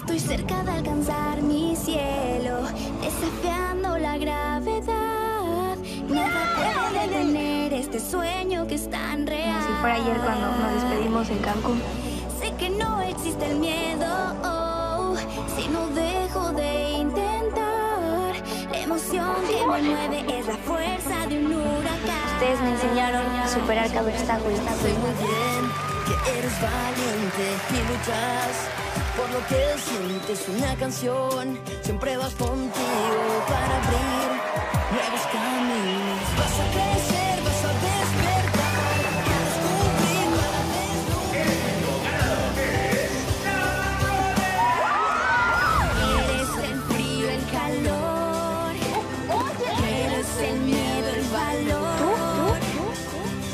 Estoy cerca de alcanzar mi cielo, desafiando la gravedad. Nada puede detener este sueño que es tan real. Si fuera ayer cuando nos despedimos en Cancún. Sé que no existe el miedo, si no dejo de intentar. La emoción que me mueve es la fuerza de un huracán. Ustedes me enseñaron a superar cada obstáculo. Sé muy bien que eres valiente y luchas por lo que sientes. Una canción, siempre vas contigo para abrir nuevos caminos. Vas a crecer, vas a despertar, a descubrir para desnudar. Eres el frío, el calor. Eres el miedo, el valor.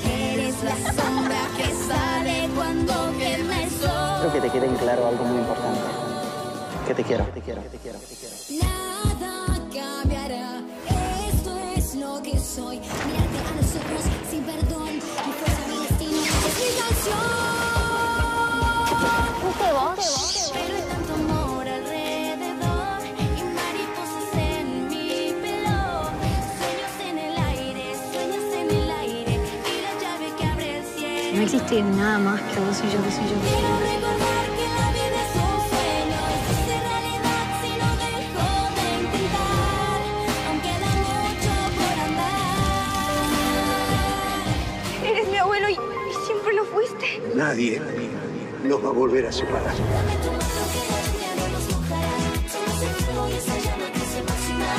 Eres la sombra que sale cuando quema el sol. Quiero que te quede en claro algo muy importante. Que te quiero, que te quiero, que te quiero, que te quiero. Nada cambiará, esto es lo que soy. Mírate a los ojos sin perdón. Mi fuerza, mi destino, es mi canción. Pero hay tanto amor alrededor y mariposas en mi pelo. Sueños en el aire, sueños en el aire y la llave que abre el cielo. No existe nada más que vos y yo, que soy yo. Quiero recordar que la vida es un sueño, es realidad si no dejo de intentar, aunque da mucho por andar. Eres mi abuelo y siempre lo fuiste. Nadie nos va a volver a separar. Dame tu mano que la lluvia no nos mojará. Somos el fuego y esa llama que se aproxima.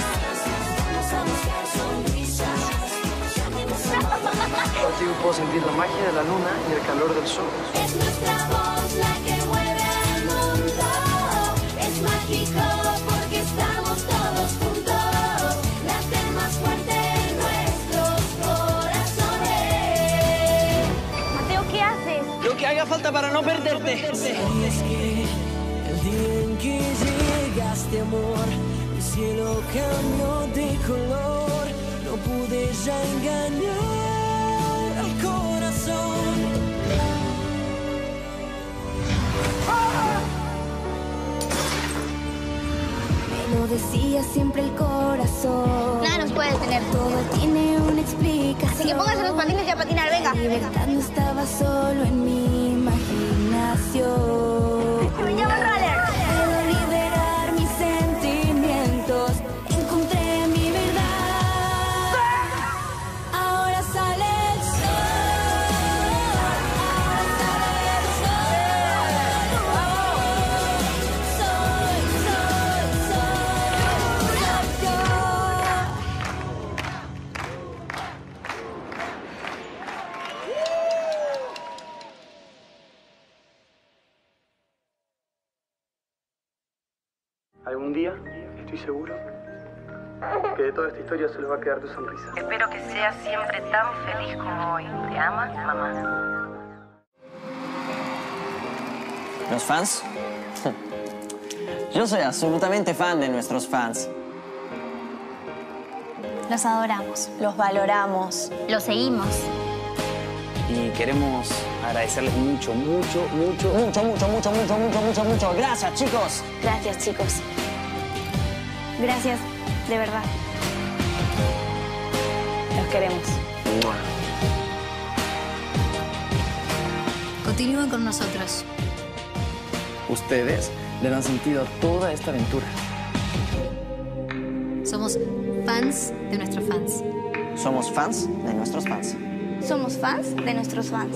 Vamos a buscar sonrisas. Contigo puedo sentir la magia de la luna y el calor del sol. Es nuestra voz la que mueve al mundo. Es mágico porque estamos todos juntos. Late más fuerte en nuestros corazones. Mateo, ¿qué haces? Lo que haga falta para no perderte. ¿Sabías que el día en que llegaste, amor, el cielo cambió de color? No pude ya engañar al corazón. Me lo decía siempre el corazón. Nada nos puede detener. Todo tiene una explicación. Así que pónganse los patines y a patinar, venga. La libertad no estaba solo en mi imaginación. Me llamo Roller. Puedo liberar mis sentimientos. Encontré mi verdad. Ahora sale el sol. Ahora sale el sol. Soy yo. Algún día, estoy seguro, que de toda esta historia se les va a quedar tu sonrisa. Espero que seas siempre tan feliz como hoy. ¿Te ama, mamá? ¿Los fans? Yo soy absolutamente fan de nuestros fans. Los adoramos. Los valoramos. Los seguimos. Y queremos agradecerles mucho, mucho, mucho, mucho, mucho, mucho, mucho, mucho, mucho, mucho. Gracias, chicos. Gracias, chicos. Gracias, de verdad. Los queremos. Continúen con nosotros. Ustedes le dan sentido a toda esta aventura. Somos fans de nuestros fans. Somos fans de nuestros fans. Somos fans de nuestros fans.